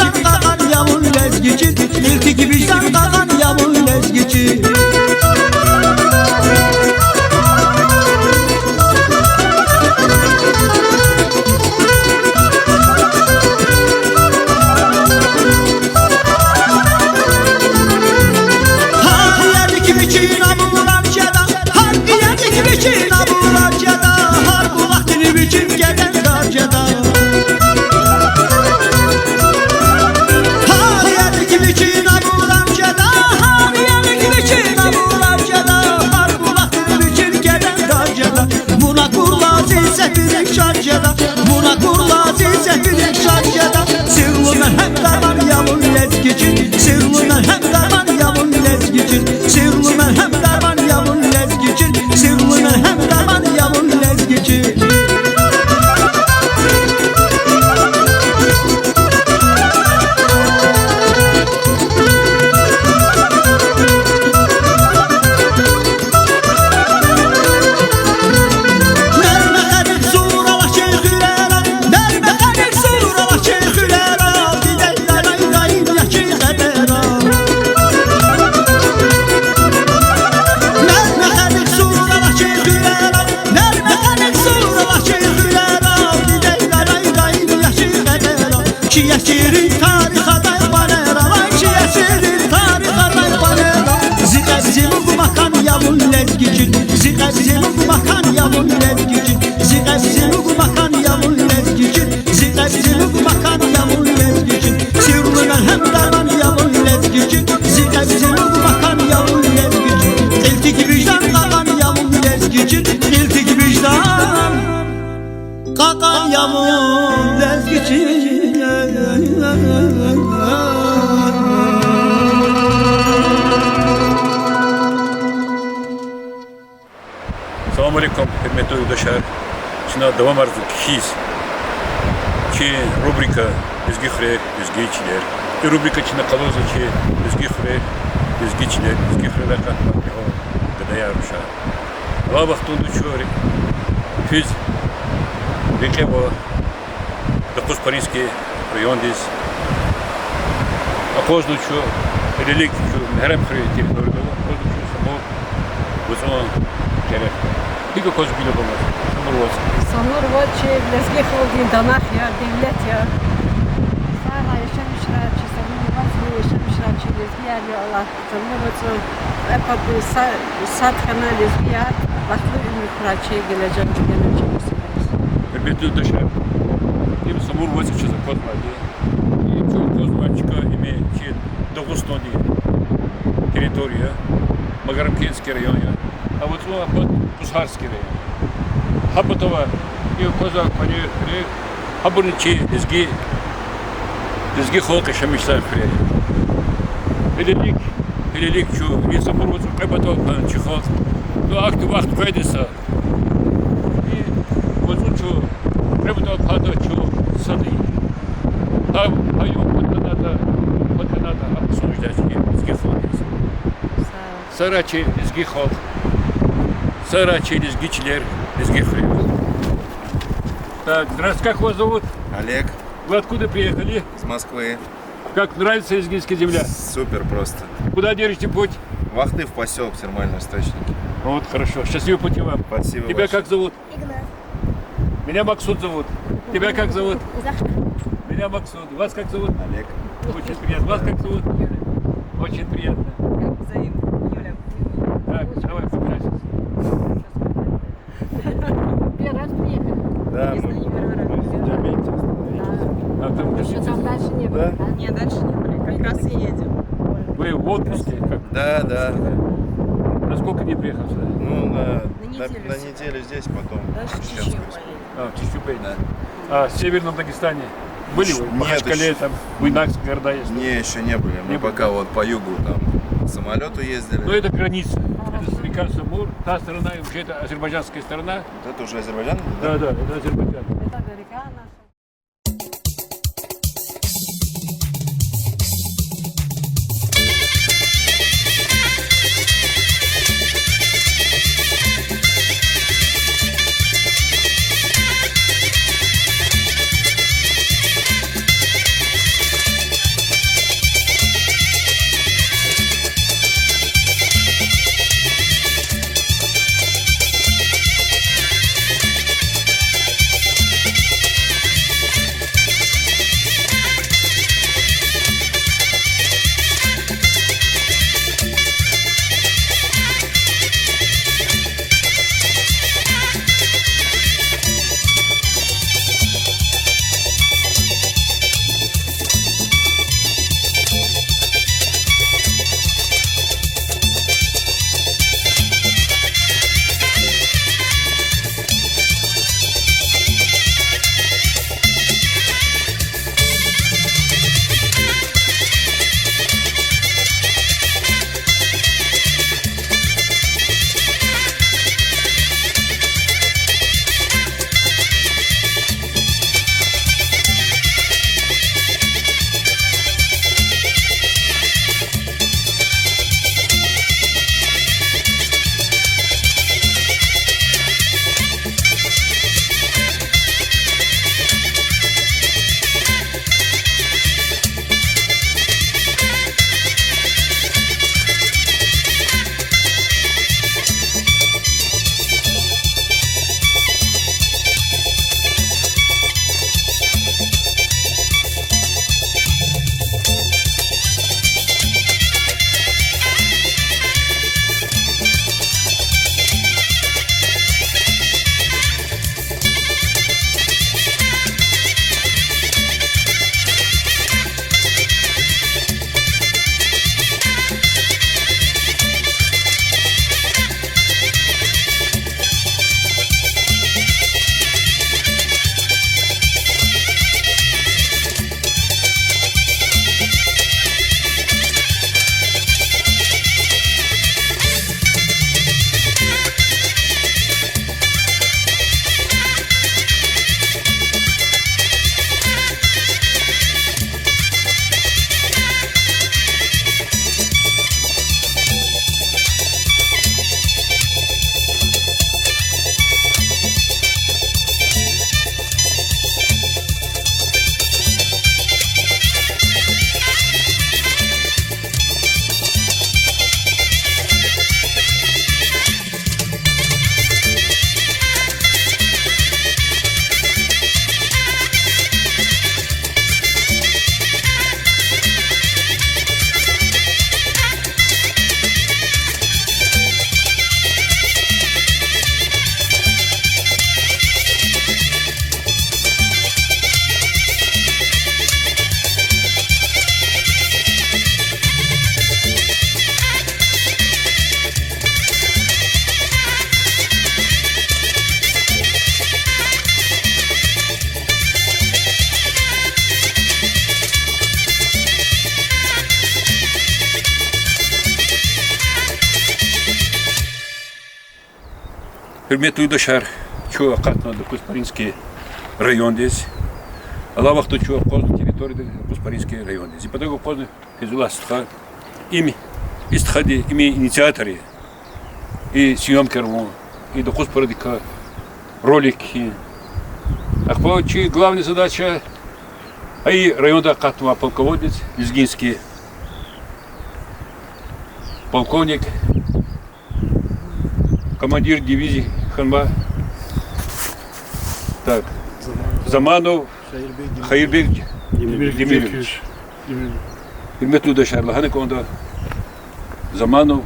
vicdan qalan yamun lezgici, iltiki vicdan qalan yamun lezgici. Buna kurlazi zehri şarjada, sırrına hem derman yamun lezgici, sırrına hem derman yamun lezgici, sırrına hem derman yamun lezgici, sırrına hem derman yamun lezgici. Şirin tariha daybanera, şirin tariha daybanera. Zigazzilu makan yamun lezgici, zigazzilu makan yamun lezgici, zigazzilu makan yamun lezgici, zigazzilu makan yamun lezgici. Sirruna hem derman yamun lezgici, zigazzilu makan yamun lezgici. İltiki vicdan qalan yamun lezgici, iltiki vicdan qalan yamun lezgici. Assalamu alaikum, hürmetli yurttaşlar. Şimdi devam arzu kiz. Ki rubrika üzgühre, üzgüçiler. Rubrika içinde kalıyorsa ki üzgühre, üzgüçiler, üzgühreler katmak ya. Gıda yarışa. Va vaxtunda çöre. Fiz. Bekle bu. Dokuz Parinski rayondayız. Akozlu şu elilik şu herem kırı teritoriyada. Akozlu şu samo. Bu zaman gerek. Bir koz bile olmaz. Samur var. Samur var ki lezgi oldu danak ya, devlet ya. Sana yaşamışlar ki samur var ki yaşamışlar ki lezgi yer ya Allah. Samur var ki epadı saat kanal lezgi yer. Baklı ümrü kuraçıya geleceğim ki geleceğim. Hürmetli yurttaşlar. Им самур войска закладывали, и чего Козмачка имеет 9 тонн территория, Магарамкинский район, а вот под Кузхарский район. Хабатова и Козак, они хабурничи, лезги холка шамишсан фрей. Велик, чу, и самур войска Хабатова панчи холк, но акты вахт кайдеса. И вот чу, Хабатова пада чу. Сады. Там hayır patenada обсуждать изги холк. Сарачи изги холк. Сарачи изгичлер изги хреб. Так, здравствуйте, как вас зовут? Олег. Вы откуда приехали? Из Москвы. Как нравится изгийская земля? Супер просто. Куда держите путь? Вахты в поселок, термальные источники. Вот, хорошо. Счастливого пути вам. Спасибо. Тебя большое. как зовут? Игнат. Меня Максут зовут. Тебя как зовут? Захар. Меня Максут. Вас как зовут? Олег. Очень приятно. Вас как зовут? Очень приятно. Юля. Так, давай, покрасимся. Первый раз приехали. Да, Если не первый раз. в Дербенте остановились. А там Еще там дальше не было. Да? Нет, дальше не были. Как раз и едем. вы в отпуске? Как? Да. На сколько дней приехал сюда? Ну, на неделю неделю здесь, потом Дальше в в Чеченскую. Чечню А, в Чищубей. Да. А в Северном Дагестане были вы? В Нет, Махачкале, еще. там, Буйнакск, города есть? Не, еще не были. Мы Не были. пока вот по югу там самолету ездили. Но это граница. Это река Самур. Та сторона, вообще это азербайджанская сторона. Вот это уже Азербайджан? Да, это Азербайджан. Это река наша. Hürmetli yurttaşlar, çoğu katmadı Куспаринский район здесь. Allah vakti çoğu поздно территории Куспаринский район здесь. И потому поздно физуластха ими истхади, ими инициаторы и съемки и до Куспаринска ролики. А главная задача, а и районда катма полководец Лезгинский полковник, командир дивизии Ханба, так, Заманов Хайырбек Демирович. Hürmetli yurttaşlar, hani konuda Zamanov,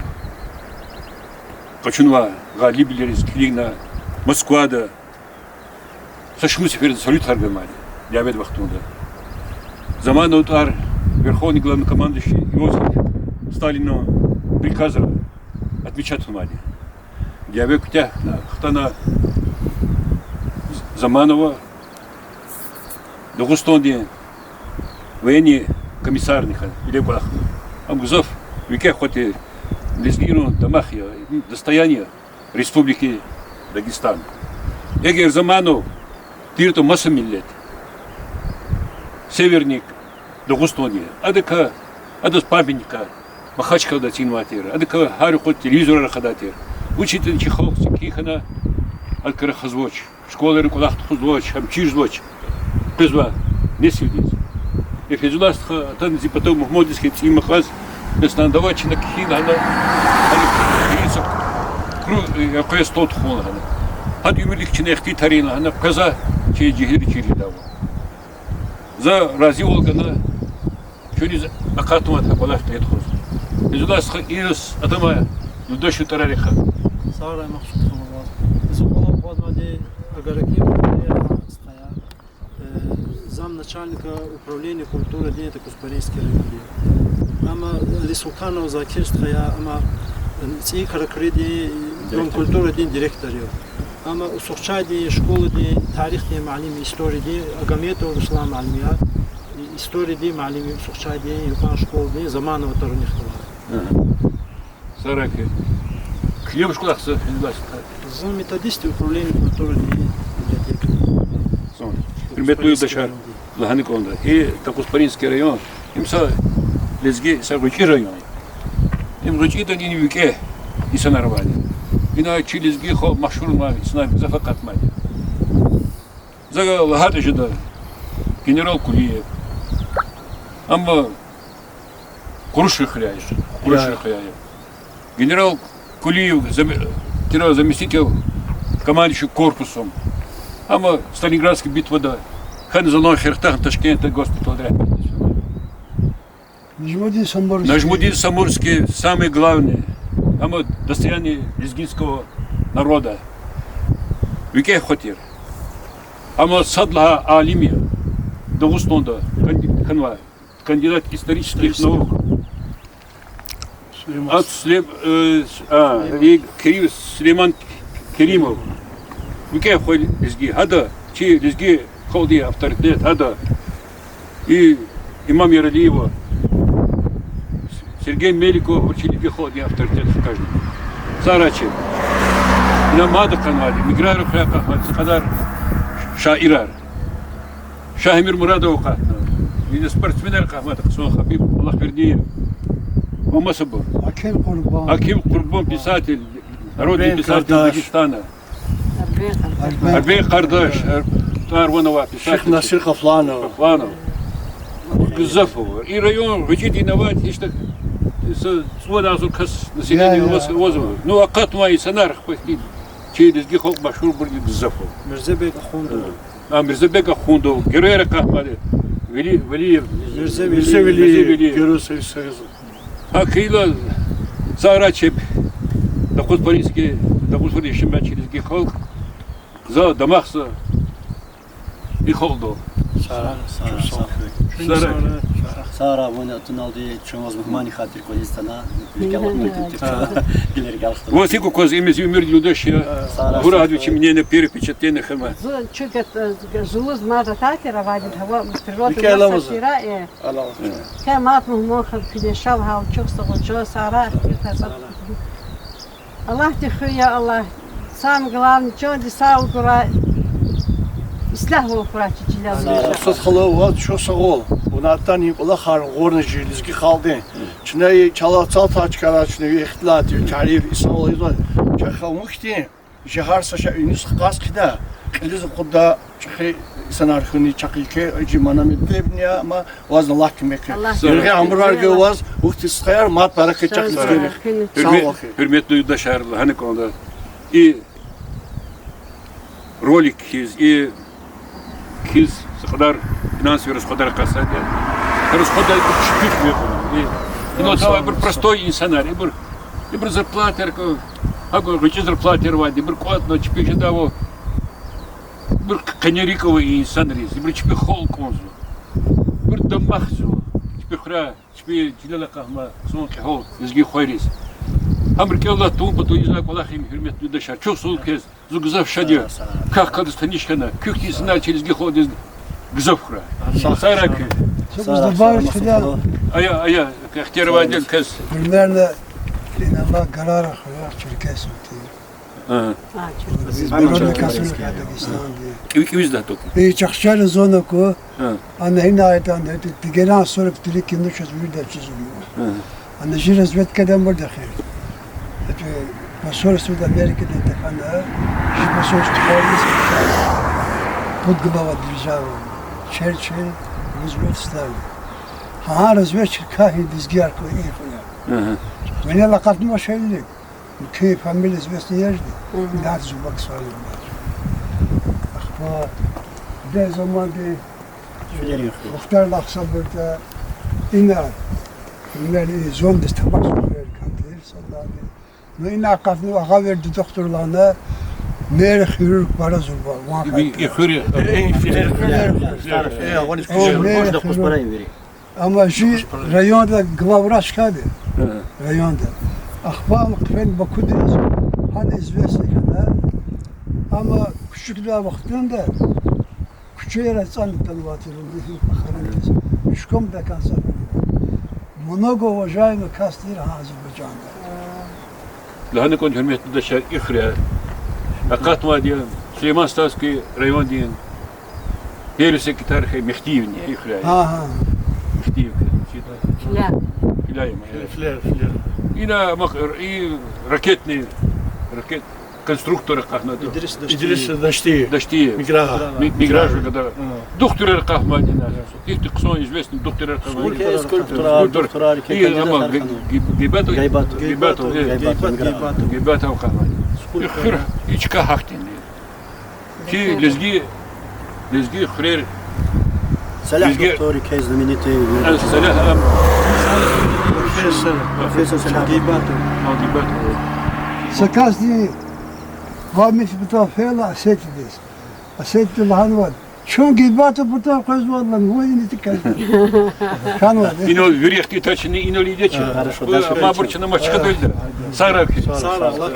Kaçınva, Gali biliriz, Kilina, Moskva'da, Сашму теперь салют армии, диабет вахтунда. Заманов удар, верховный главнокомандующий Иосиф Сталину приказал отмечать внимание. Диабет кутя, хтана Заманова, Дагустанде, военный комиссарниха, или Балахна. Амгузов, веке хоть Лезгину, Дамахия, достояние Республики Дагестан. Эгер Заманов, Тирто масса миллет. Северник Дагустанде. Адыка, адыс памятника, Махачкал да тинватер. Адыка харю хоть телевизора хадатер. Учитель Чехов, Кихана, Алькарахазвоч. Школа Рекулахт Хузвоч, Хамчижзвоч. Пизва, не сидит. И физуластха, там потом Мухмодский Тимахаз, Беснандавач на Кихина, она я кое стот хулана. Хад юмилик чинехти тарина, она каза, че джихири чили дава. За разиолгана, через акатумат хабалах тетхоз. Физуластха ирс атама юдашу тарариха. Сара махшуд хамаваз. Изуколов подводи агараким стоя. Замначальника управления культуры День Куспаринский район. Ама Лисултанов Закир стоя, ама ци каракреди Дом культуры День директор. Ама усухчай День школы День тарих День معلم истории День Агаметов Руслан معلميات истории День معلم усухчай День Юкан школы День Заманова Таруних Талар. Сараки. Хлеб школахса физуластха. За методисты управления культуры День библиотеки. Hürmetli yurttaşlar, hani konuda. Куспаринский район, имса Лезги, Саргучи район. Им Ручи да не веке и санарвали. И на Лезги хо машхур мали, снайп зафакат мали. За лагата жда генерал Кулиев. Амма Курши хряев. Генерал Кулиев, заместитель командующий корпусом. Ама Сталинградская битва, да. Хан за ночь хертах Ташкента госпиталь дряпит. Нажмудин Самурский самый главный. Ама достояние лезгинского народа. Веке хотер. Ама садла алимия. Дагустанда. Кандидат исторических наук. Сулейман Керимов. Веке хоть лезги. Хада. Чи лезги холди авторитет. Хада. И имам Яралиева. Сергей Меликов учили пехоте авторитет в каждом. Сарачи. Намада канали. Миграров Хадар Шаирар. Шахимир Мурадов Кахна. И спортсменер Кахмат Хасан Хабиб Аллах Вердиев. Мамасабур. Аким Курбан писатель. Народный писатель Дагестана. Арбей Кардаш. Тарванова писатель. Шейх Насир Хафланов. Гзафова. И район вычит виноват. Свой азуркас население возможно. Ну а катма и санарх похитил. Через гихок машур будет Гзафов. Мирзабек Ахундов. А Мирзабек Ахундов. Герера Кахмаде. Велиев. Мирзавелиев. Герой Союза. А Кила Сарачеп. Куспаринский. Куспаринский через гихок. За Дамахса. И Холдо. Сара вона туналди чомоз мехмани хатир Козистана Вот и коз имя мир людащия Бурадович мне на перепечатление хама. Чукет жулуз мажа татера вадит хава природа масира и камат мухмох пидешал хал чукса гочо Сара Аллах тихуя Аллах Sam glavni çoğu sağ kura İslah o kura çiçiler. Сот халават шо сагол. Унаттан икла хар горнжи лизги халды. Чнай чала цал тачкара чнай ихтлати тариф исол изол. Чаха мухти жахар саша юнус қас қида. Илиз қуда чхи санархуни чақике аджи манаметтебния ма ваз лахмек. Ерге амбурарге ваз ухтисхайр мат баракет чақизгерек. Hürmetli yurttaşlar, hani konuda и ролик и киз kadar финансовый kadar касады. Расходы чуть-чуть выполнены. Но это bir простой инсанар, bir зарплата, какой зарплата рвать, bir код, но чуть-чуть того, bir канериковый инсанар, bir чуть хол конзу, bir домахзу, чуть хра, чуть жилала кахма, сон хол, изги хойрис. Америкалла тун поту изна колахим hürmetli yurttaşlar. Çok soğuk kez, zugzav şadi, kah kadıstanişkana, küktisinden çelizgi hodiz, gzav hura. Sayrak. Собственно, добавить хотел, Ая, кахтерова отдел кез. примерно, иногда Гарара, Черкесов, Народный консульный Дагестан. İkimiz de tok. И чахчали зону ко, а на инайтан, это тигеран 43 кино сейчас выйдет чизу. А на жир разведкадан бар дахир. Это посольство Америки да тахана, жир посольство Холландии. Подглава держава. Черчилль, Рузвельт, Сталин. ها разведчик кахи дизгяр ко ихуя. Меня лакат машелли. كيف فاميلي известный ежди. Да, зубак свалил. Ахва. Де заманды Muhtar Laksabur'da ina bunları zonda tabak sokuyor kandır solladı. Ne ina kafnu aga verdi doktorlarına mer chirurg para zurba. Yıkırı. Ama şu rayonda glavraş kadı. Rayonda. Ahval kfen bakuduz. Hani известный kadar. Ama küçükler vaktinde küçüğe sandıktan vatırıldı. Şkom da kansa. Много уважаемых кастир Азербайджанда. Hani konu hürmetli yurttaşlar İhre. Akatma diyen, Süleyman Stavski rayon diyen. Первый секретарь Мехтиевни İhre. Ha. Мехтиевка. Фля. Филяем. Флер. И ракетный конструктор кахнады. İdris Daşti. Дашти. Мигражу, когда докторы Кахмадина. Их ксон известный доктор Кахмадина. Скульптура, И ама Гейбатов Кахмадина. Ихр ичка хахтин. Ки лезги хрер. Салях доктор, кей знаменитый. Салях Профессор Салях. Гейбатов. Саказни вами фотофела асетидис. Асетти лаханвад. Чон гибата бута казвадлан войни тикай. Ханвад. Ино вирехти тачни ино лидечи. Мабурчина мачка дойда. Сарак. Sara Allah.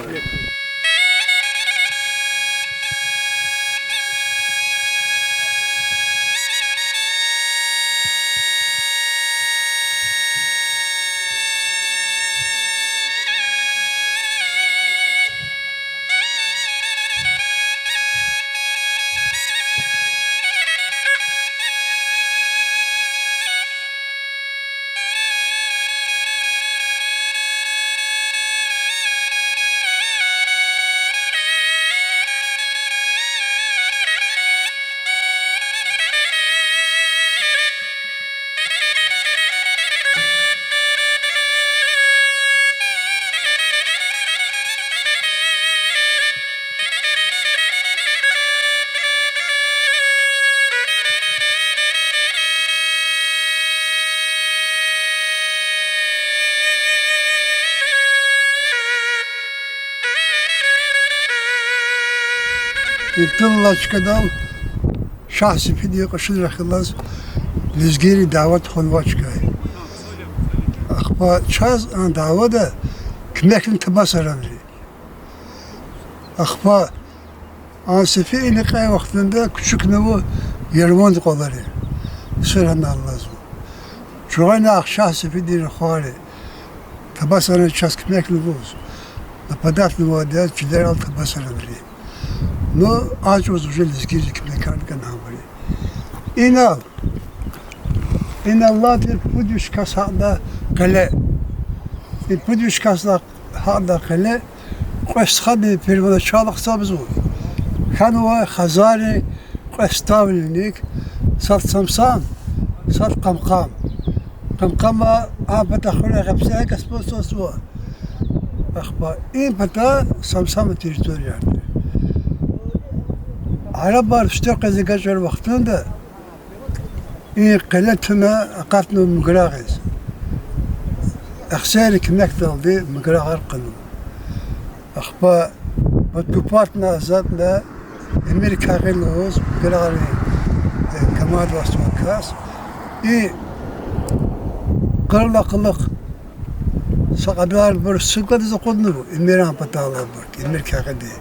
Тыллачкадан шахси пиди кошил рахилаз лизгири дават хонвачкай. Ахпа час ан давада кмеклин табасарамри. Ахпа ан seferi kay vaktinde küçük nevu yervan kolları. Sıran Allah'ım. Çoğuna akşam seferi khali. Tabasaran ças kmekli buz. нападать на воде, чилер алты басарабри. Но ач озужел изгири киплекар канамри. İnal. İnallah der puduş kasada kale. Puduş kasada kale. Qesxadi pervada çalıqsa biz o. Kanwa khazari qestavlinik sat samsan sat qamqam. Qamqama abata khula qabsa kaspososu. Akhba in pata samsam teritoriyardır. Araba üstte zekacar vaktinde قلتنا أقاتنا مقراغز أخسارك مكتل دي مقراغ قنو أخبا بطوباتنا زادنا أمريكا غيلوز مقراغ كماد واسمكاس قلق سقدار بر سقد زقدنو أميران بطالة برك أمريكا غدي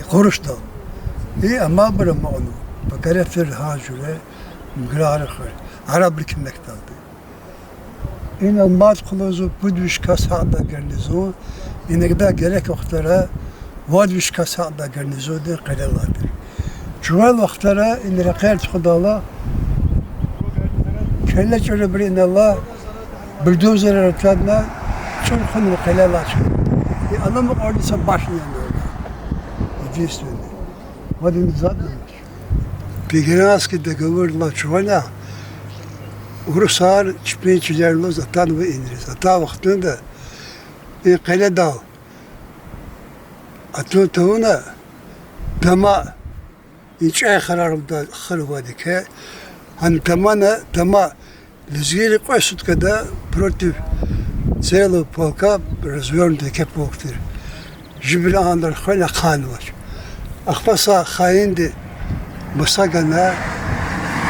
قرش دو أما برمانو بقرة في الهاجولة مقرار خير عرب لكن مكتالدي إن المات قلوزو بدوش كاسعدا قرنزو إن قدا gerek وقتlara vadviş kasada garnizo de qalalardır. Jual وقتlara in raqal xudala kella çöre bir in Allah buldozer ratadna çön xun qalalar. Allah mı ordisa başlıyor. İdisini. Vadin zaten Пигранский договор Лачуаля Урусар чпенчилерлоз атан ve iniriz. Ata vaktinde kale dağ atın tavuna dama hiç ay kararımda kırvadı ki hani tama lüzgeli koşut kada protiv celo polka razvörnde kepoktir. Jibla andar khayla khan var. Akbasa khayindi مساقنا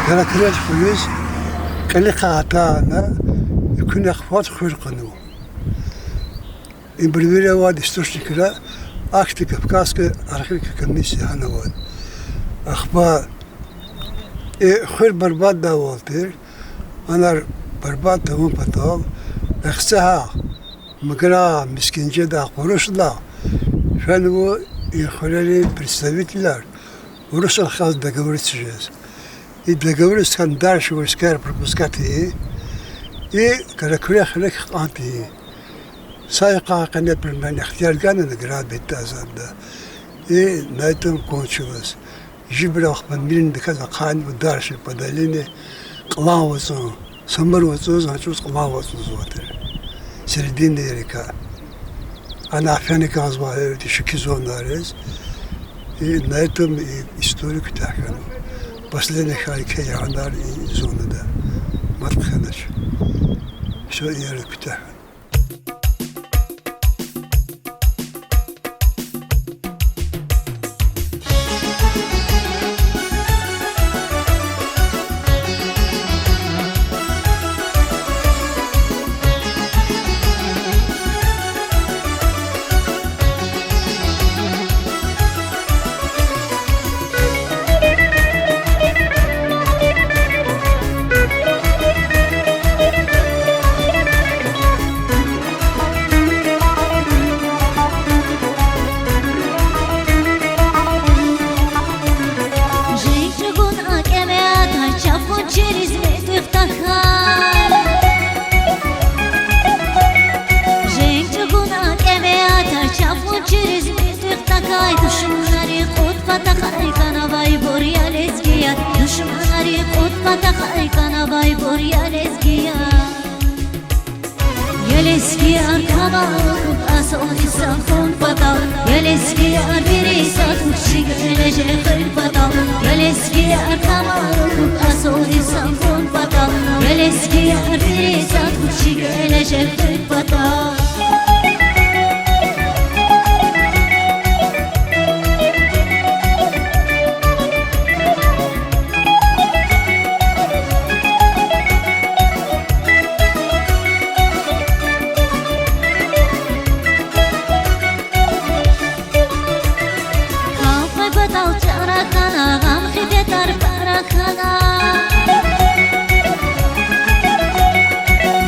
قال كريج فلوس قال لي قاطعنا يكون أخوات خير قانون إن بريولا واد استوشي كلا أكتي كفكاسك أرخيك كميسي هنوان أخبار خير برباد دا والتر أنا برباد تمام بطال أخسها مقرا مسكينجة دا قروش دا فانو يخلالي представителяр Урусал хаз договориться. И договориться кан дальше войска пропускать и когда кряхлек анти. Сайка канет примерно ихтиярганы наград беттазанда. И на этом кончилось. Жибрах мирин доказа қан дальше подалине клавозу, самбарозу, значит клавозу зовут. Середина река. Она афяника называют шикизонарез. И на этом и историю Kütahya'nın последних hikayeler zonunda Markhaneç. Şu yeri Kütahya. Yeleski arkama asoni safon patal Yeleski arbiri satmışı gelecek patal Yeleski arkama asoni safon patal Yeleski arbiri satmışı gelecek patal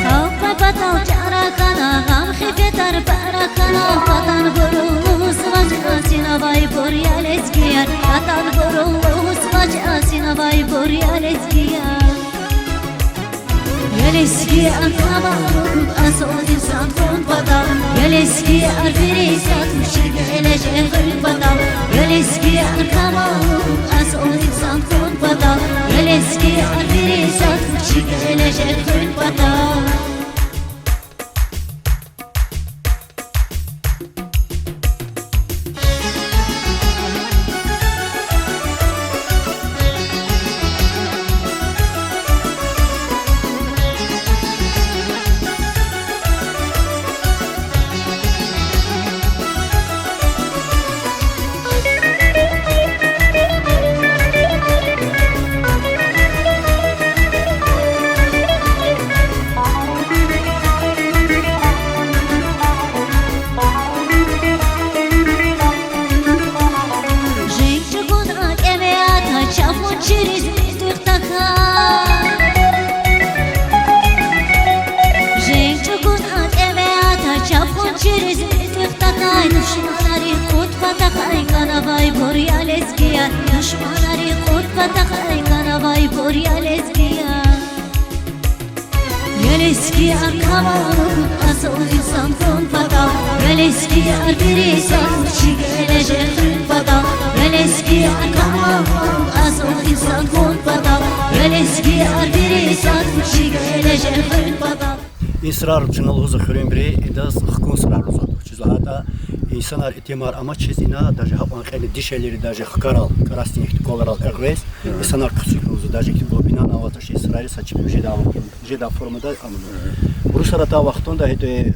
Khawfa batal chara kana gam eski anlamadım asıl insan fonpada Gel eski arbiri satmış gelecek hırpada Gel eski anlamadım asıl insan fonpada Gel eski arbiri satmış gelecek hırpada Gel eski arkamanım asıl insan fonpada Gel eski arbiri satmış gelecek hırpada Gel eski arkamanım asıl insan fonpada Gel eski arbiri satmış gelecek hırpada İsrar çınalızı hürümbri das hıkonsrar uzadık. Çizahada insanlar itimar ama çizina daje hapan khali dişeleri daje hkaral karasnik kolaral egres insanlar kısıklığı daje ki bu bina navataş İsrail saçıp jeda formada amını. Ruslara ta vaxtında hede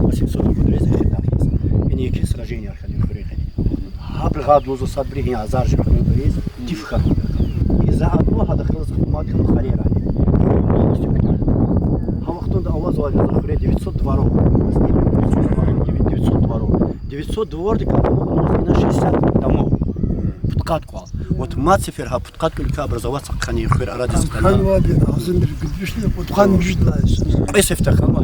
klasik soru kudrez ehdahiz. Yani iki srajeni arxani hürükhani. Habl gadluzu sadri ya zarj hürümbri tifka. İza adlu hada khalas madin khalira. Havaqtında avaz var 900 dvarov. 900 дворов. 900 дворов, на 60 домов. Путкат квал. Вот мацифер ха путкат кулька образоваться хани хир арадис. Хан вади азындыр гүдүшне путкан жүждлайс. Эсефтахан ва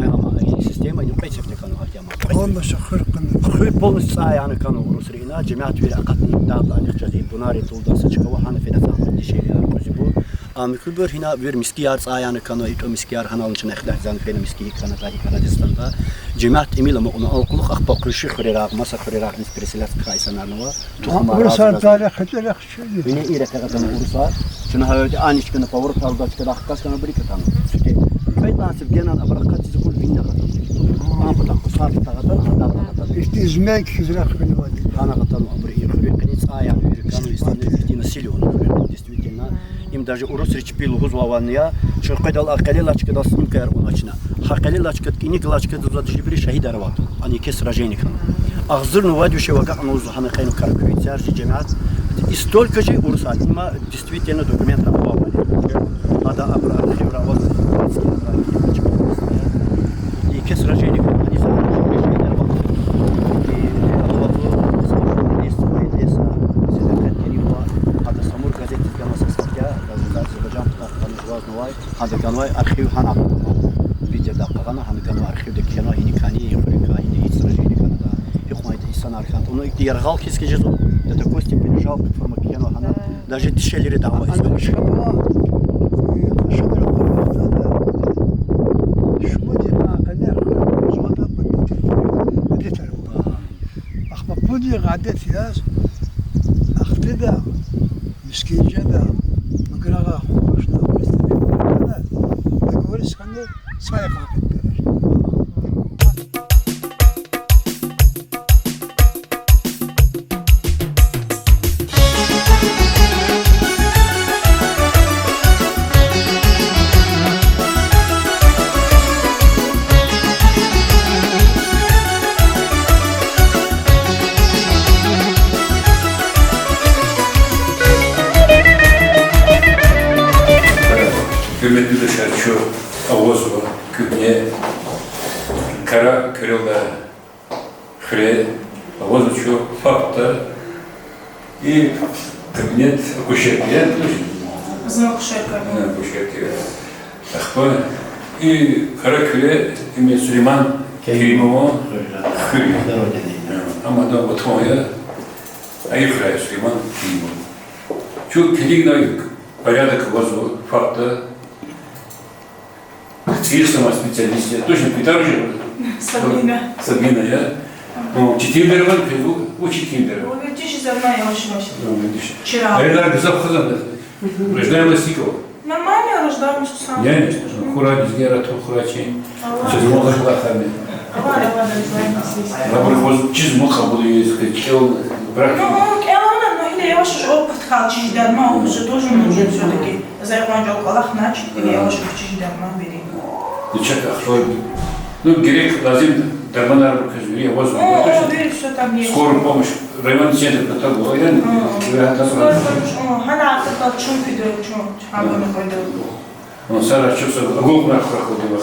система не эсефтахан ва Он да шахыр кын. Хир полностью yani kanı urusrina cemaat bir akatni dağla nixcazi bunari tulda saçkava han fedazan dişeli arkuzi bu. Amikülbür hina bir miskiyar yani kanı ito miskiyar hanalın için ehlah zan fen miski kanı tarihi Karadestan'da cemaat emil ama onu alquluq aqbaq kırışı xırıraq masa xırıraq nispresilat kaysanarnava tuxma Urusar tarih xıçıraq şöyle. Yine ire kağıdan urusar. Şuna havaydı ani çıkını power talda çıkıda akkas kanı bir katan. Çünkü kaytasıp genel abrakat zikul vinna katan. Ampada qusar tağatan hada. İşte izmek xizraq beni vadi. Ana katan abri xırır qiniz ayan bir kanı istanı fitini silionu. Действительно, им даже урус речпил гузвавания, что когда акали лачка да снимка яргуначна. Хакали лачка кини лачка да жибри шахид арват. Они ке сражений кан. Ахзырну вадюше вага анузу ханакайну каркуицар джемат. И столько же урусат. Има действительно документ работали. Ада абра хевравоз. И ке сражений кан. Они сражений шахид арват. هذا كانوا أرخيو هنا فيديو دقيقة هذا كانوا أرخيو دكينا هني كاني يخرج هني يسرجيني كندا يخوي إنسان أرخان أنو يرغال كيس كجزء ده تكوستي بنجاو بفرما كيانو هنا ده جد الشلير دعوة إسمه شو عدت ياس أختدا مسكين جدا مقرأة خوشنا بستني بقول إسكندر سايق Hürmetli dışarı şu Avozlu, Kübne, Kara Kırılda, Hre, Avozlu şu Fakta и кабинет акушерки. Я Знал акушерка. Акушерки. Ахпа. И Каракюре имя Сулейман Керимова Хюри. Амада Батмоя Айхрай Сулейман Керимов. Şu kedigna порядок Авозу Факта Есть сама специалист, точно Питер же? Sabine. Сабина, я? Ну, Читимбер var, bu Читимбер. O geçiş zaman yavaş yavaş. Вчера. Aylar bize kazandı. Рождаемся Сикова. Нормально рождаемся сам. Я не знаю, хура, дизгера, то хурачи. Сейчас можно хлахами. Ладно, знаем. Например, чиз муха буду есть, чел, брак. Ну, но или я ваш опыт хачи дарма, он же тоже нужен все-таки. Заявление Аллах начал, или я ваш хачи дарма бери. Ну, что, ну, грек лазим, дарманар, кажу, я возьму. О, бери, все там есть. Скорую помощь, район центр, на того, я не знаю. Скорую помощь, хана, ты чум пидор, чум, хамбану пойдет. Он сара чувствует, гол на проходил.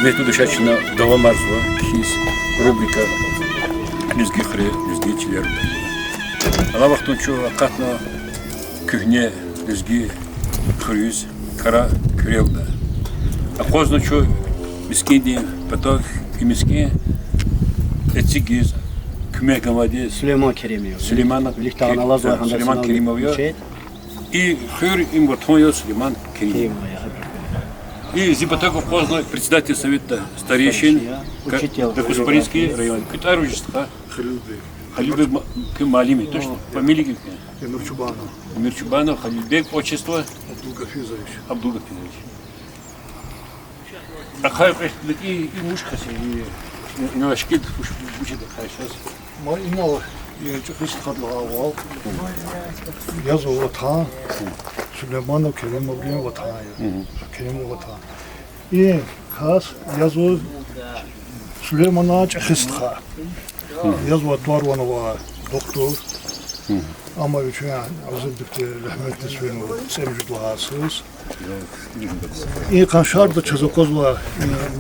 Лето душачина дала марзва, хис, рубрика Лизги хре, лизги чилер. Ала вақтон чо акатна кухне лизги хрюз, кара кревда. А поздно чо мискиди, поток и миски, эцигиз, куме гамади, Süleyman Kerimov. Süleyman Kerimov и хыр им вот Сулейман Керимов. И Зибатаков поздно председатель совета старейшин, Куспаринский район. Китаружистка. Халилбек Малими, точно? Фамилия какая? Эмирчубанов, Халилбек, отчество? Абдулгафизович. А хай и мушкасы, и навашкит, учит сейчас. Мало, я ходил, я зовут Сулейманов Керимов, Керимов. И хас, я зовут Сулеймана Чехистха. Я зовут Туарванова, доктор. Ama üçüne azındıkta rahmetli suyunu sevcid lahasız. İyi kanşarda çazokozla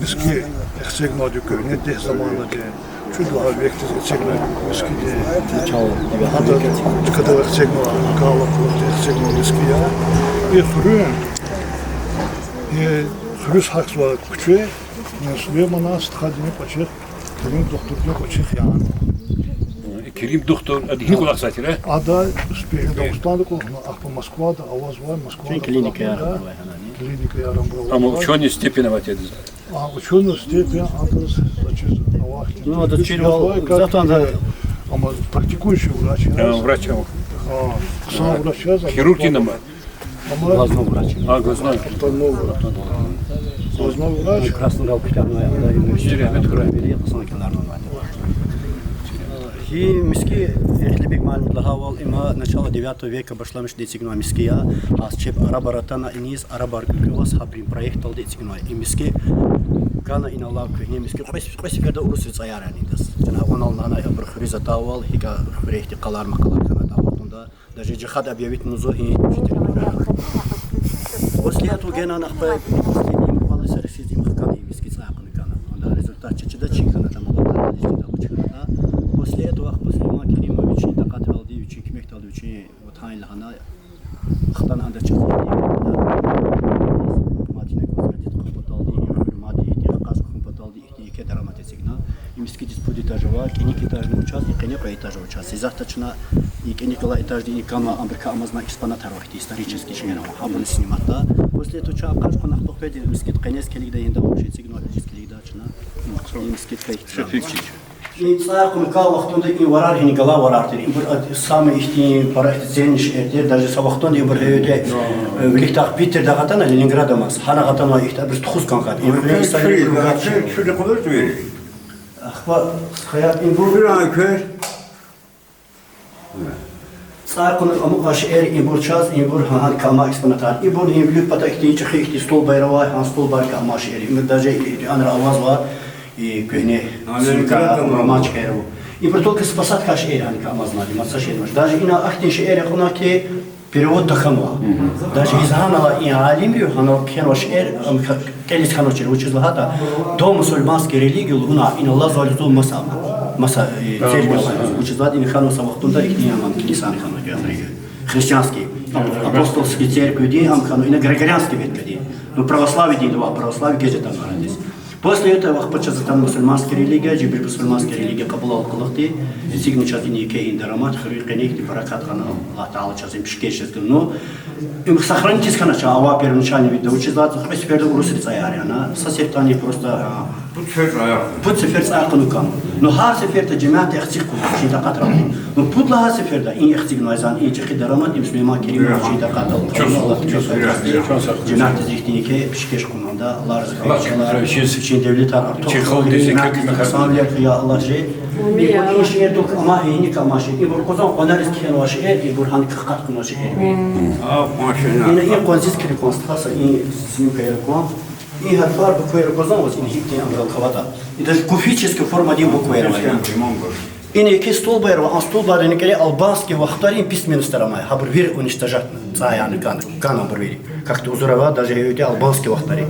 miski eksek madü köyüne de zamanla de çünkü daha bektiz eksekle miski de hatta kadar eksek madü kavla kulakta eksek madü miski ya. İyi hürüs haksva küçüğe Süleyman'a sıtkadını paçık, benim doktorluğu paçık yani. Керим доктор, Николай, кстати, да? А да, успехи да останали, а по Москва, да, аваз var, Москва. Клиника yaram Клиника yaram bravo. Ama ученый степень вот это. А ученый степень, адрес, значит, Ну, это зато да. Ama практикующий врач. Врач. Сам врач. Хирург инама. Глазной врач. Глазной. Глазной врач. Красный галкитарная, да, и И миски эхлебек маалиматлаха вал има начало 9 века башламыш децигнуа миския аз чеп арабаратана инис арабар кювас хабрим проектал децигнуа и миски гана иналав кюне миски қойси ферда урус цаярани дас жана онал нана я бір хриза тавал хика проекти қалар мақалар кана тавалтунда даже джихад объявить нузо и после этого гена нахпай им валы сарсиз им хакани миски цаякны кана онда результат чичида чикана там олар децигнуа учкана после этого Сулейман Керимович и Дакатр Алдиевич и Кимехт Алдиевич вот хайн лахана хтан анда чахли матине козрадит компоталди хурмади ихти хакас компоталди ихти кедарамат сигна и миски диспут этажова киник этажный участок и кенека этажный участок изахтачна и кеникала этажный и кама амбрика амазна экспонат арвахти исторический шенера хабун снимата после этого чакаш конах похведи миски кенескелик да енда вообще сигна исторический да чна и миски Шефикчич. И царкун кал вахтунда и варар и гала варартер. И самый ихти парахтениш эртер даже савахтун и бърхевде в лихтах Питер дагатана Ленинграда мас. Хана гатана ихта бир тухус канкат. И бир история гат. Şöyle kadar diyor. Ахва хаят и бир Bir köy. царкун амукаш эр и бир час и бир хан калма экспонатар. И бир не блюд пата ихти чхи ихти стол байрава хан стол барка маш эр. И даже анра аваз var. И кухне мачкеру. И про только спасать каш эр, они кама знали, массаж эр. Даже и на ахтиш эр хунаки перевод тахамла. Даже из ханала и алимию ханал кенош эр, келис ханочер учил хата. До мусульманской религии луна и на Аллах залезул маса церковь учил и хану савахтунда их не аман килисан хану христианский. Апостольский церковь день хану и на григорианский ветка день. Ну православие день два, православие где там родились. После этого почему там мусульманская религия, жибрил мусульманская религия кабулал кулахти, сигну чадини кейн дарамат, хрикенехти баракат хана, Аллах Таала чазим пшкешес но им сохранитесь ханача, ава первоначально видно учиться, хоть теперь урусри цаяриана, сосертани просто путь сефер цаякнукам, но ха сеферта джемиат ихтику, чита катрам, но путь ла сеферда ин ихтигну айзан ин чехи дарамат им Сулейман Керимов чита катал, джемиат ихтини кей пшкеш кунанда, Аллах разыхал. Için devletler artık ya Allah şey bu iş yer tok ama yeni kamaşı bu kozan onlar iskiyen var şey bu hani kıkat konu şey yine iyi konsiz kiri konstrasa iyi sim kayar kon iyi harflar bu kayar kozan var yine hikti amral kavada это куфическая форма дим буквы и некий стол байр а стол байр некий албанский вахтарин письменность рамай хабр вир уничтожать цаяны каном бери как-то узурова даже эти албанские вахтари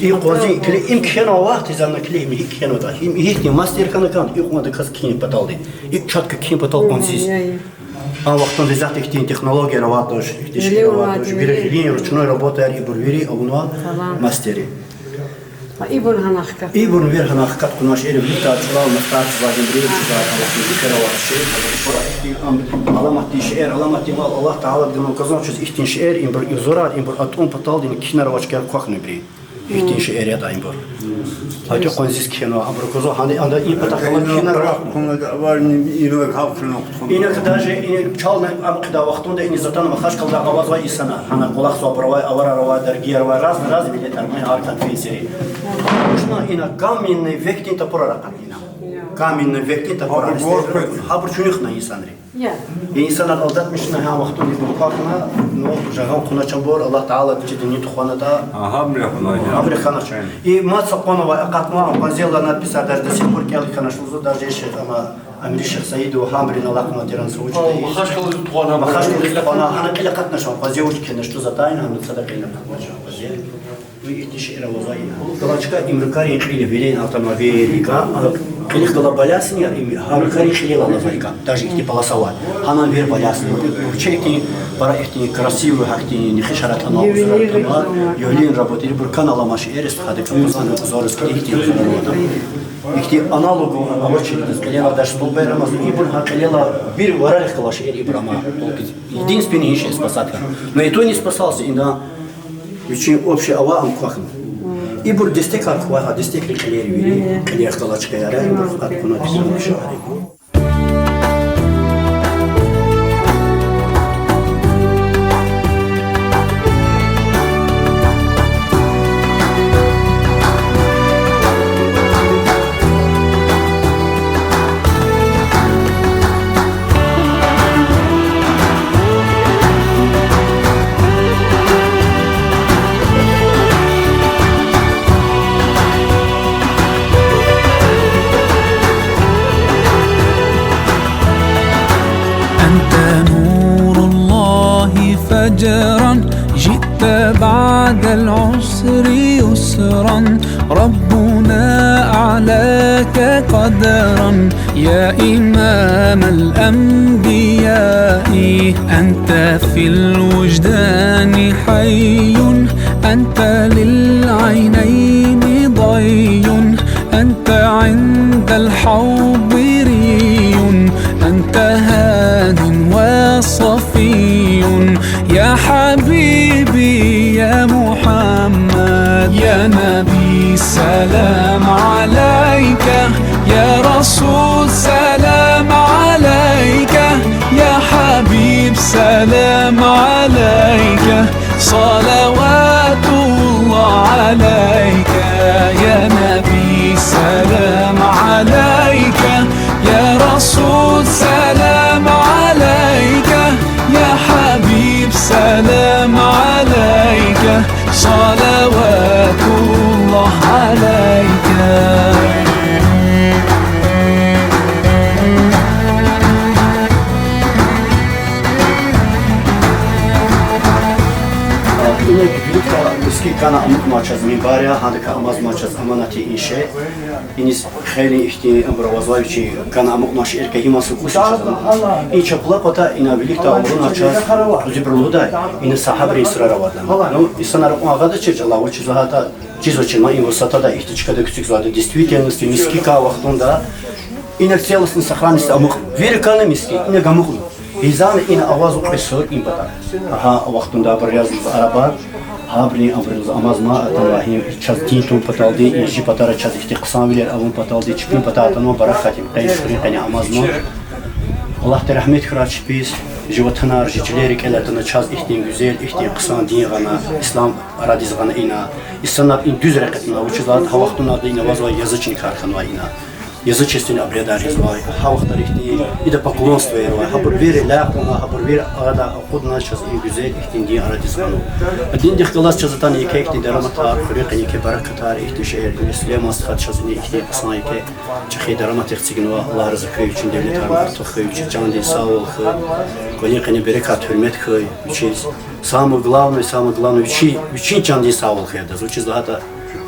И кози кли им кхено вахт изана кли ми кхено да. Им ихни мастер канакан и кумада кас кин паталди. И чатка кин патал консиз. А вахтон дизат ихтин технология раватош, ихтиш раватош, бирхилин ручной работа и бурвери авнуа мастери. Ибн ханахка. Ибн вер ханахка кунаш эре бита чулал мастар чувагин брев чувак алахи керават шер. Аламати шер, аламати мал Аллах Таала дину казон чуз ихтин шер им бир изурат им бир атун патал дин кхина равачкар квахны бри. Ихтин шер я даим бир. Ати консиз кхено абр казо ханди анда и патахала кхина равак. Ина даже ин чална амқда вақтунда ин затан махаш қалда авазва исана хана қулақ собравай аварарава даргирва раз билетар май аркат фейсери нужно ина каменный вектин тапураракан ина каменный вектин тапураракан хабр чунихна инсанри инсанар алдат мишна ха вақтунда бухакна но жаган куна чамбор Аллах Таала чидини туханада хабр ханаш и маца қонова ақатма пазела надписа даже до сих пор кел ханаш узу даже еще ама Амир Шейх Саид و Хамбри на лакна теран сручта. Махашкал тухана. Махашкал тухана. Хана кила катна шо пазевочки на что затайна, хана садакина пазевочки. Пазев. Вы идти шеира возаина. Галачка имркари хили велин автомобилика. Килих гала балясни, имркари хили гала лазайка. Даже ихти полосовать. Хана вер балясни. Чеки пара ихти красивый хакти нихишарат ана узрат. Юлин работает буркан аламаш эрест хадик пазан зорский ихти узрат. Ихти аналогу обочередность колела даже столберама ибн хакалела бир варалих калаш ибрама. Единственный еще спасатель. Но и то не спасался, и на очень общий ава амквахн. Ибр дестек аква, дестек колери вили, колер калачка яра, ибр хакуна писал. فجرا جئت بعد العسر يسرا ربنا أعلاك قدرا يا إمام الأنبياء أنت في الوجدان حي أنت للعينين ضي أنت عند الحوض ري أنت هاد وصفي يا حبيبي يا محمد يا نبي سلام عليك يا رسول سلام عليك يا حبيب سلام عليك صلوات الله عليك يا نبي سلام عليك يا رسول سلام عليك يا حبيب سلام عليك صلوات الله عليك Miski kana amuk maçaz minbarya, handika amaz maçaz amanati inşe. İniz xeyli ihti ambravazlayıcı kana amuk maç erkeği masuk kuşacağız. İyi çapla pata inabilik ta onun maçaz. Zibruluda iniz sahabri ısrar vardı. No insanlar o ağada çırcala o çizahata çizoçma инвестата ihtiçkada küçük zaten действительности miski ka vaxtında ina целостность сохранность amuk верканы miski ina gamuk. Bizan ina avaz uqsur impata. Aha vaxtında bir araba Habri amrız amazma atallahi çaztin tun pataldi inji patara çaz ihtiqsam bilir avun pataldi çipin patatan o barakatim qayşuri qani amazma Allah te rahmet kıraç biz jivatana arjiçleri kelatına çaz ihtin güzel ihtiqsam din gana İslam aradiz gana ina İslamlar in düz raqatna uçuzat ha vaqtuna da ina vazva yazıçni karxan va ina язычественный обряд резвай, хавахтар ихти, и да поклонство ервай, хабур вери ляхуна, хабур вери ада охудна час и гюзель ихти ди арадисхану. Один дих галас чазатан ике ихти дараматар, хурик ике баракатар ихти шehir, Müslüman astxat час ини ихти асна ике, чахи дарамат ихтигнва, Allah rızıkı için, devlet armatı için, can değil sağ ol, konik ini berekat, hürmet хый, учись. Самое главное, очень can değil sağ ol, это звучит злата.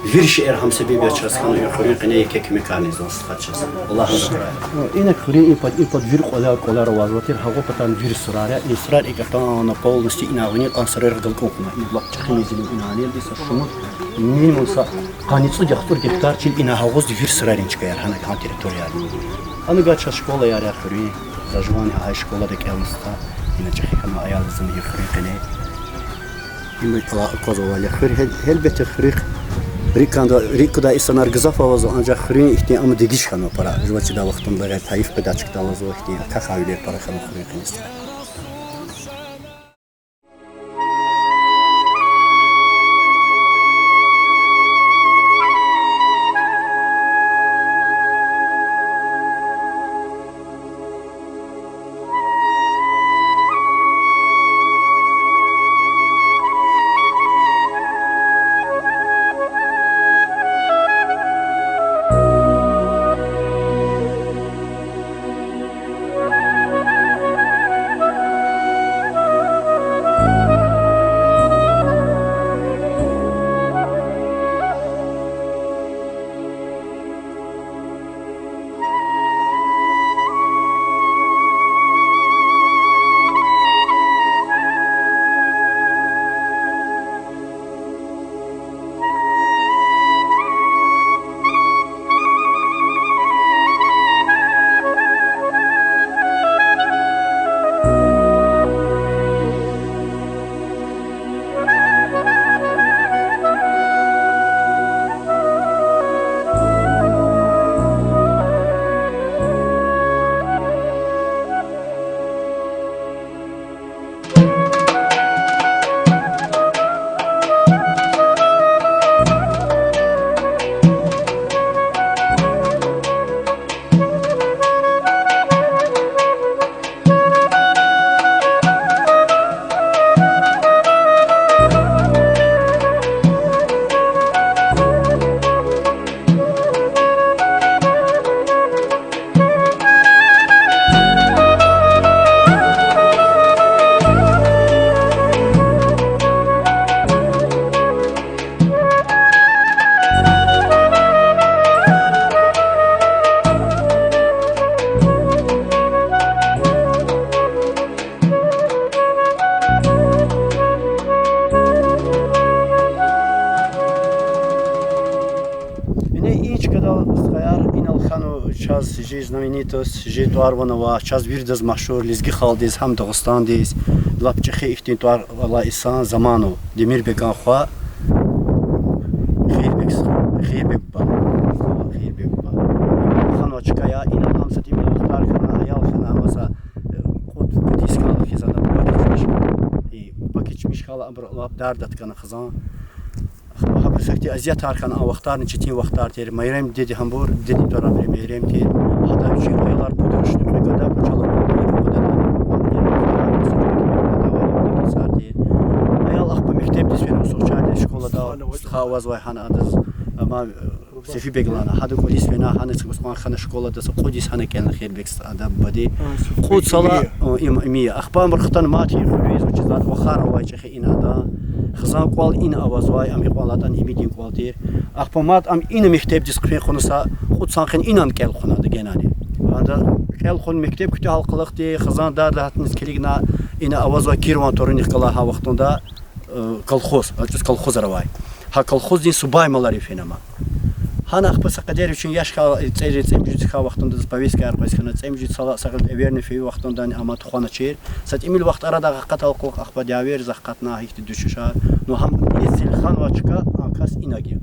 Вирши эрхам себе бячаскану юхурин кне якек механизм схачас. Аллах зикра. Ина кури импад вир кола равазватир хаго патан вир сурара исрар игатана полностью инагни ансарер галкокна. Иблак чхимизин инанил диса шумут. Минимум са каницу яхтур гектар чил ина хагоз вир сурарин чкаяр хана кан территория. Аны гача школа яр яхури. Зажвани ай школа дек элста. Ина чхикана аялзын юхурин кне. Ина кала козова яхури helbette хрик Рикуда insanlar gızaf avazı ancak xrin ihtiyan ama digiş kanı para. Jvaçı da vaxtında gayet tayif bedaçık da avazı ihtiyan. Kakaviller para kanı xrin kınızda. час жи знаменитость жи туарванова час вирдаз машхур лизги халдиз хам дагыстандиз лапчхи ихтин туар вала исан заману демирбекан хва хирбекба хано чкая ина хамсати милхтар хана аял хана маса код дискал хизада бакич мишхала амр лап дардат kana khazan Habisakti aziyat harkan avaktarın çetin vaktar ter mayrem dedi hambur dedi tarafı mayrem ki hatta şey aylar bu dönüşlük ne kadar bu çalıp ayal akba mektep disferi sosyal şkolada havaz ve han adız ama sefi beglana hadi polis fena han sıkışman han şkolada qodis han ken khirbeks adam badi qod sala imi akhbar markhtan mati khuriz ve çizat ve khara ve çehi inada Xızan qval in avazvay am iqvalatan imidin qvaltir aqpamat am in mektep disqin xunusa xudsanqin inan kel xunadı genali anda kel xun mektep kütü halqılıq de xızan darlatınız keligna ina avazvay kirvan torunik qala ha vaqtında kolxoz açız kolxoz aravay ha kolxoz din subaymalar fenama Hana aqpasa qader üçün yaş tsemjit ha vaqtında spaveska arpaskana tsemjit sala saqal everni fi vaqtından amat xona çer sat emil vaqt arada qat halqılıq aqpa daver zaqatna hikti düşüşar no ham yesil xan vaçka ankas inagi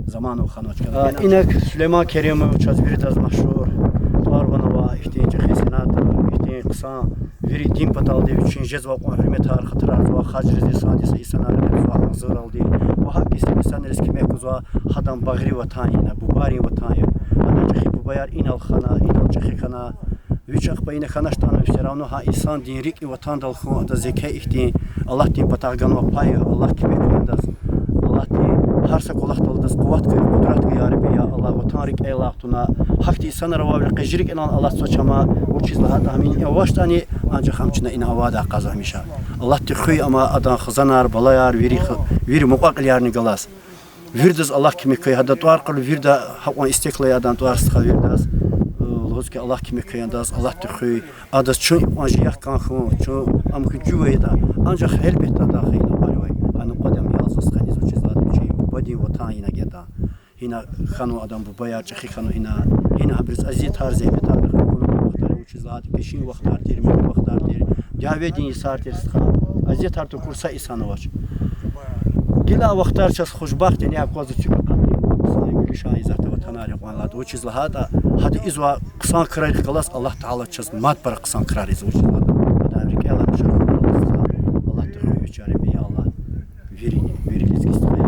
zamanı xan vaçka inak Süleyman Kerimov çazbiri daz mahşur Tarvanova ihtiyaç xesenat ihtiyaç qısa veri din patal de üçün jezva hürmet har xatrar va xajriz sadis insanlar va azır aldı va hakis insanlar eskime kuzwa hadam bagri vatayna bu bari vatayna ana bu bayar inal xana inal xana Vichaq bayna xanashtan iftiravno ha insan dinrik i vatan dal xu da zeka ihti Allah ti patagan va pay Allah ki bekundas Allah ti har sa kolaq daldas quvvat ki qudrat ki ya rabbi ya Allah va tarik elatuna hakti sana rawabil qajrik inan Allah sochama bu chizla tahmin yavaştani ancak hamçına in avada qazamisha Allah ti xuy ama adan xazanar balayar veri muqaqil yarni galas Virdaz Allah kimi köy hada tuar qıl virda haqqan isteklayadan tuar sıxa virdas. Lozki Allah kimi köyandas Allah tüxü adas çün anji yakkan xım çün amkı cüveyda ancak elbette daxil var vay. Hani qadam yazız xaniz uçuz adam şey bu badi vatan yine geda. Hina xanu adam bu bayar çxi xanu hina habriz aziz tarze bir tarix konu uçuz adam peşin vaqtlar termi vaqtlar der. Cavedin sar tersıxa aziz tartı kursa isanı var. Gila vaqtlar ças xoşbaxt yani yapqazı çıkı Şahin zaten vatanari qanladı. O çizli hada hadi izva qısan kırar qalas Allah Taala çiz mat para qısan kırar iz o çizli hada. Hada Amerika Allah Allah da üçari bi Allah veriliz gistaya.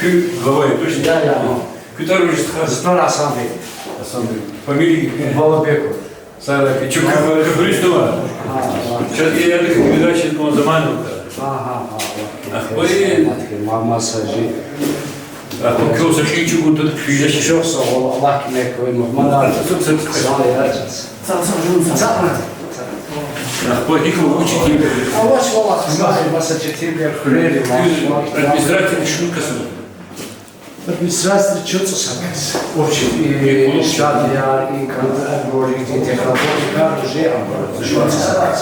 Кü Гавайи, точно? Да. Кютар уже схаз. Зато на Ассамблее. Фамилии Балабеков. Сара Кичук Христова. Сейчас я так передачи по заману. Ахбай. Мама сажи. А то кёса Кичук тут передачи. Еще сол Allah kime koy muhtemelen. Sana yarayacağız. Ахбай Никол учитель. Allah Allah. Masa çetin kureli. Административный шуткасы. Администрация что-то собрать. Общем, и шадия, и контроль, и технология, уже что-то собрать.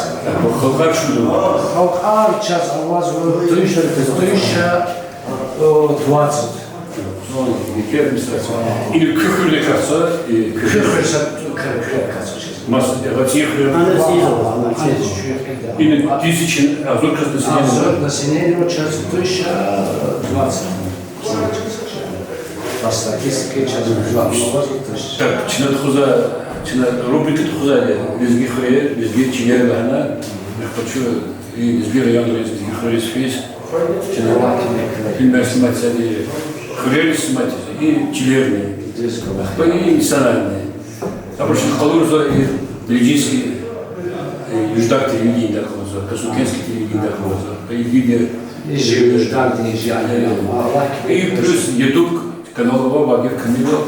Халкар шуду. Халкар час аваз 1020. Или küfürle kalsa, Küfürse kalsa. Mas или тысячи, азор Азор населения час 1020. По статистике час 20. Так, чинат хуза, чинат рубрика хуза, безги хрее, безги чинер лахна, я хочу и безги район безги хрее спис, чинат фильмер снимать и хрее снимать и чилерный, и санальный. А больше халурза и лидийский юждак телевидение такого, касукенский телевидение такого, телевидение и плюс YouTube канал Вагер Камило,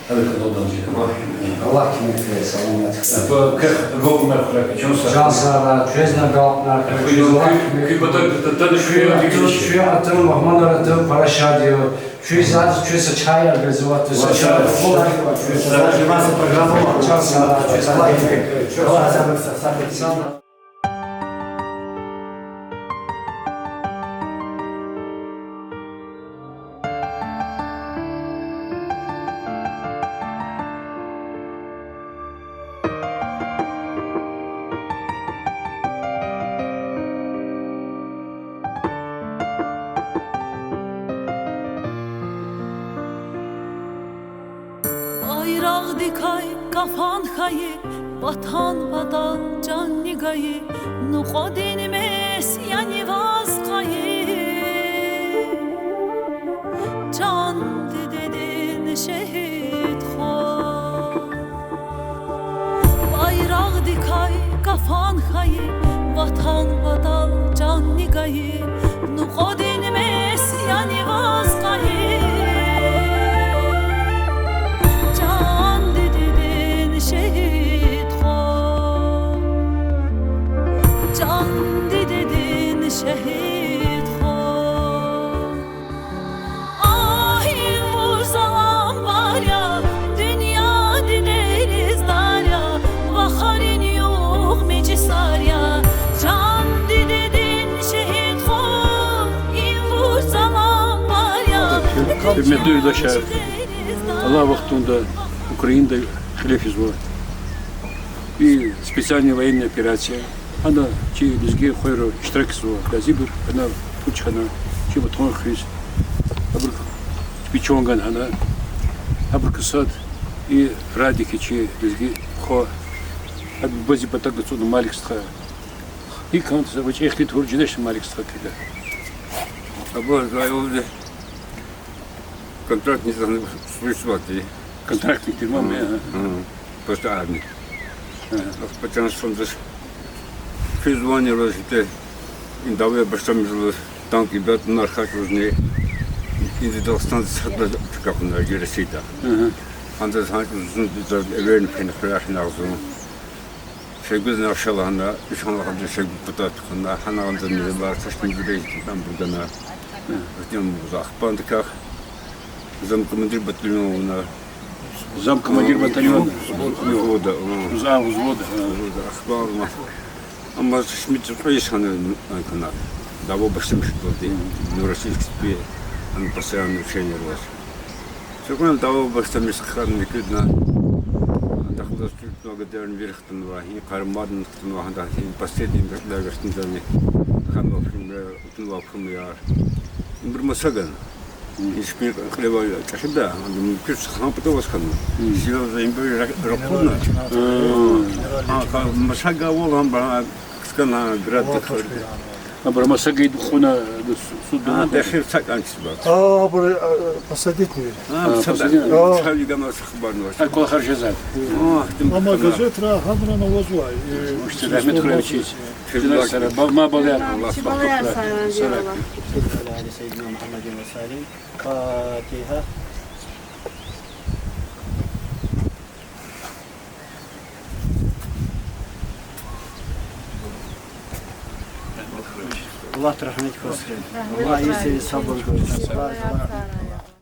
это канал Данжи. Allah kimi kıyasa olmadı. Как голубнар чем Cansara, çözne galplar, şu atım, Mahmanlar atım, paraşa diyor. Şu zaten çözse çay organizovat, Cansara, çözse Allah kimi. Bayraq dikay, kafan xayı, vatan vatan can nigayı, nuqodin mes yani vazqayı. Can dedin şehit xo. Bayraq dikay, kafan xayı, vatan vatan can nigayı, nuqodin mes yani vazqayı. Şehit xo, can dedin şehit xo. Ahin vur zaman var ya, dünya dileriz dar ya, vaharin yok mecisar ya. Can dedin şehit xo, in vur zaman var ya. Hürmetli yurttaşlar, Allah vaktinde Украинада хлеб извод. И специальная военная операция. Она чи бізге хойро штрек извод. Газибір, она пучхана, чи батон хрис. Абр пичонган она. Абр касад и радики чи бізге хо. Абр бази батак да цуду малик стха. И кант за вач эхлит хурджинеш малик стха кида. Або зайовде контрактні службати. Контрактник фирмам ya. Просто армии. Потому что он физвонил, что индаве башамил танки бят нархат уже in de Duitsland had ik naar jullie zitten. Anders had ik dus even in de vraag naar zo. Zeker naar Shalana, ik ga nog een zeker patat gaan naar Hanan de Nederland, dat is niet de dan Budana. Het is een zaak. Pantkach. Замкомандир батальона. Замкомандир батальона. Взвода. Взвода. Ахбарна. Ama şimdi происходит на Даво başım çıktı. Нуросильский он постоянно учение рос. Сегодня Даво başım çıktı никуда. Дахлас много дерн верхтен вахи, кармадн тен вахда, последний дагерстен дами. Ханов тен вахмяр. Bir masagan. Hiçbir kleba kaçırdı. Mümkün sıkıntı patavas kanı. Silah imperi rakuna. Masaga olan bana kıskana grad tıkırdı. Ama masaga yedukuna suda. Dahil sakançı bak. Buraya посадить mi? Tabii gama sıkıbarını var. Kola harcazat. Ama gazet rahatına навозлай. İşte Rahmet Kureyçi. ما بغير الله على سيدنا محمد وسلم فاتحة Allah rahmet olsun. Allah iyisi sabır görsün.